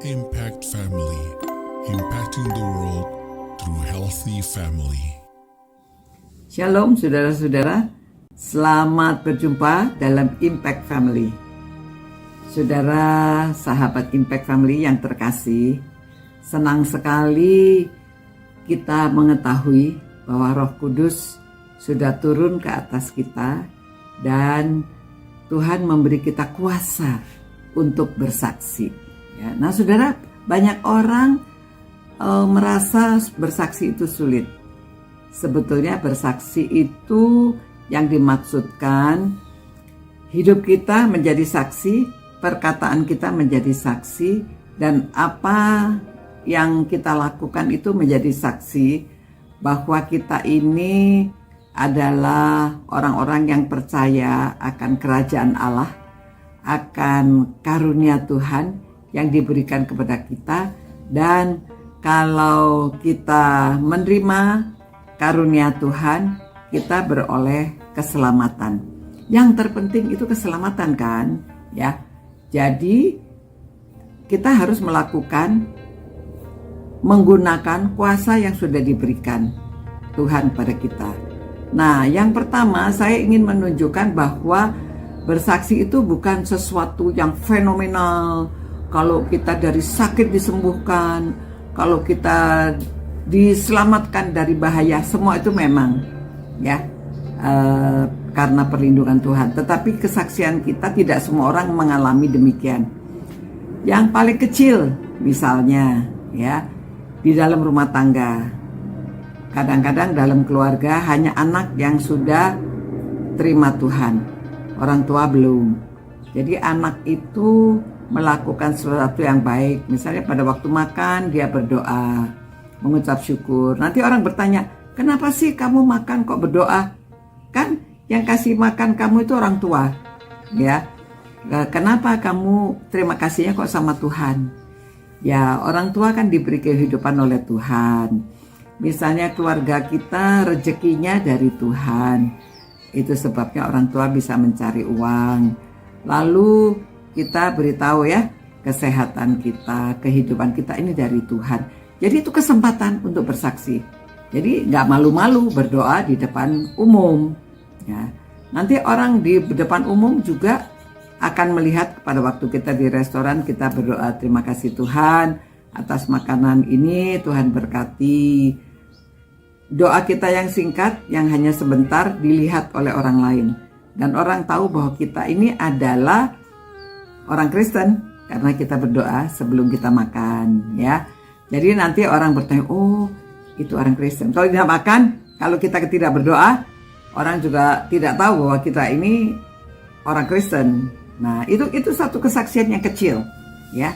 Impact Family, impacting the world through healthy family. Shalom saudara-saudara, selamat berjumpa dalam Impact Family. Saudara sahabat Impact Family yang terkasih, senang sekali kita mengetahui bahwa Roh Kudus sudah turun ke atas kita dan Tuhan memberi kita kuasa untuk bersaksi. Ya, nah saudara, banyak orang merasa bersaksi itu sulit. Sebetulnya bersaksi itu yang dimaksudkan hidup kita menjadi saksi, perkataan kita menjadi saksi, dan apa yang kita lakukan itu menjadi saksi bahwa kita ini adalah orang-orang yang percaya akan kerajaan Allah, akan karunia Tuhan yang diberikan kepada kita, dan kalau kita menerima karunia Tuhan, kita beroleh keselamatan. Yang terpenting itu keselamatan kan, ya. Jadi kita harus menggunakan kuasa yang sudah diberikan Tuhan pada kita. Nah, yang pertama saya ingin menunjukkan bahwa bersaksi itu bukan sesuatu yang fenomenal. Kalau kita dari sakit disembuhkan, kalau kita diselamatkan dari bahaya, semua itu memang ya karena perlindungan Tuhan. Tetapi kesaksian kita tidak semua orang mengalami demikian. Yang paling kecil misalnya ya di dalam rumah tangga, kadang-kadang dalam keluarga hanya anak yang sudah terima Tuhan, orang tua belum. Jadi anak itu melakukan sesuatu yang baik, misalnya pada waktu makan dia berdoa, mengucap syukur. Nanti orang bertanya, kenapa sih kamu makan kok berdoa? Kan yang kasih makan kamu itu orang tua, ya. Kenapa kamu terima kasihnya kok sama Tuhan? Ya, orang tua kan diberi kehidupan oleh Tuhan. Misalnya keluarga kita rezekinya dari Tuhan. Itu sebabnya orang tua bisa mencari uang. Lalu kita beritahu ya, kesehatan kita, kehidupan kita ini dari Tuhan. Jadi itu kesempatan untuk bersaksi. Jadi gak malu-malu berdoa di depan umum. Ya. Nanti orang di depan umum juga akan melihat pada waktu kita di restoran, kita berdoa, terima kasih Tuhan atas makanan ini, Tuhan berkati. Doa kita yang singkat, yang hanya sebentar dilihat oleh orang lain. Dan orang tahu bahwa kita ini adalah orang Kristen karena kita berdoa sebelum kita makan, ya. Jadi nanti orang bertanya, oh itu orang Kristen. Kalau tidak makan, kalau kita tidak berdoa, orang juga tidak tahu bahwa kita ini orang Kristen. Nah itu satu kesaksian yang kecil, ya.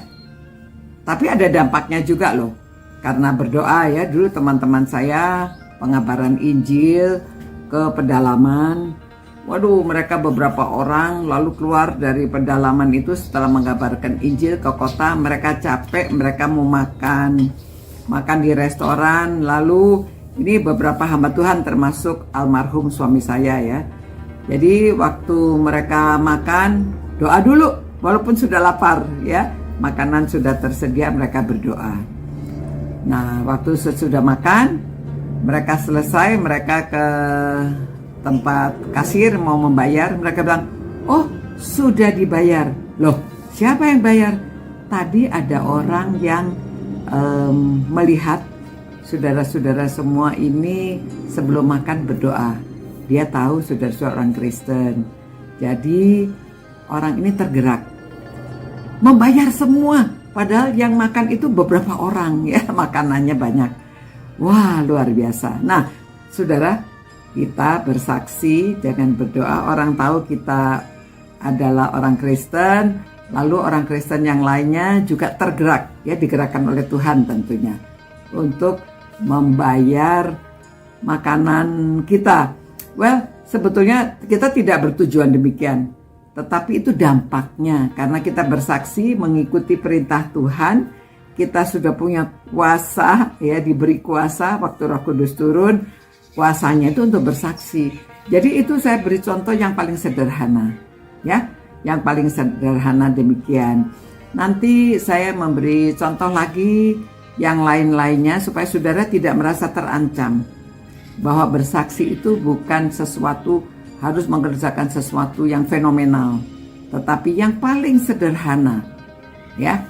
Tapi ada dampaknya juga loh, karena berdoa ya. Dulu teman-teman saya pengabaran Injil ke pedalaman. Waduh, mereka beberapa orang lalu keluar dari pedalaman itu setelah mengabarkan Injil ke kota. Mereka capek, mereka mau makan di restoran. Lalu ini beberapa hamba Tuhan termasuk almarhum suami saya ya. Jadi waktu mereka makan, doa dulu walaupun sudah lapar ya. Makanan sudah tersedia, mereka berdoa. Nah, waktu sesudah makan, mereka selesai, mereka ke tempat kasir mau membayar, mereka bilang, oh sudah dibayar. Loh, siapa yang bayar? Tadi ada orang yang melihat saudara-saudara semua ini sebelum makan berdoa. Dia tahu saudara-saudara orang Kristen. Jadi orang ini tergerak membayar semua, padahal yang makan itu beberapa orang ya, makanannya banyak. Wah, luar biasa. Nah, saudara, kita bersaksi dengan berdoa, orang tahu kita adalah orang Kristen, lalu orang Kristen yang lainnya juga tergerak, ya digerakkan oleh Tuhan tentunya untuk membayar makanan kita. Well, sebetulnya kita tidak bertujuan demikian, tetapi itu dampaknya karena kita bersaksi mengikuti perintah Tuhan. Kita sudah punya kuasa, ya diberi kuasa waktu Roh Kudus turun. Kuasanya itu untuk bersaksi. Jadi itu saya beri contoh yang paling sederhana, ya, yang paling sederhana demikian. Nanti saya memberi contoh lagi yang lain-lainnya supaya saudara tidak merasa terancam. Bahwa bersaksi itu bukan sesuatu harus mengerjakan sesuatu yang fenomenal, tetapi yang paling sederhana. Ya,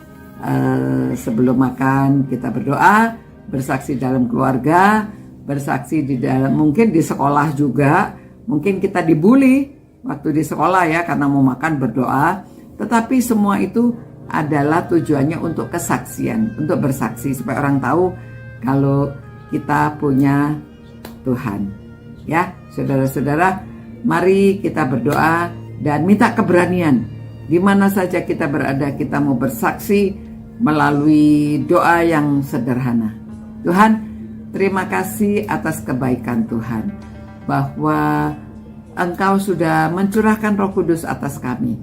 sebelum makan kita berdoa, bersaksi dalam keluarga, bersaksi di dalam, mungkin di sekolah juga, mungkin kita dibully waktu di sekolah ya karena mau makan berdoa, tetapi semua itu adalah tujuannya untuk kesaksian, untuk bersaksi supaya orang tahu kalau kita punya Tuhan. Ya, saudara-saudara, mari kita berdoa dan minta keberanian. Di mana saja kita berada, kita mau bersaksi melalui doa yang sederhana. Tuhan, terima kasih atas kebaikan Tuhan, bahwa Engkau sudah mencurahkan Roh Kudus atas kami,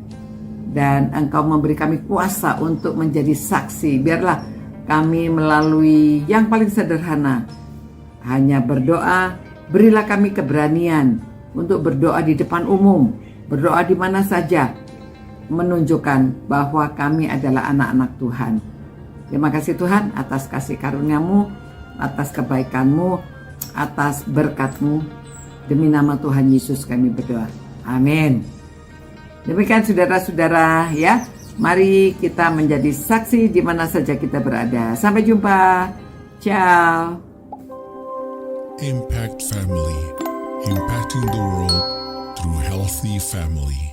dan Engkau memberi kami kuasa untuk menjadi saksi. Biarlah kami melalui yang paling sederhana, hanya berdoa. Berilah kami keberanian untuk berdoa di depan umum, berdoa di mana saja, menunjukkan bahwa kami adalah anak-anak Tuhan. Terima kasih Tuhan atas kasih karunia-Mu, atas kebaikan-Mu, atas berkat-Mu. Demi nama Tuhan Yesus kami berdoa. Amin. Demikian saudara-saudara ya. Mari kita menjadi saksi di mana saja kita berada. Sampai jumpa. Ciao. Impact Family, impacting the world through healthy family.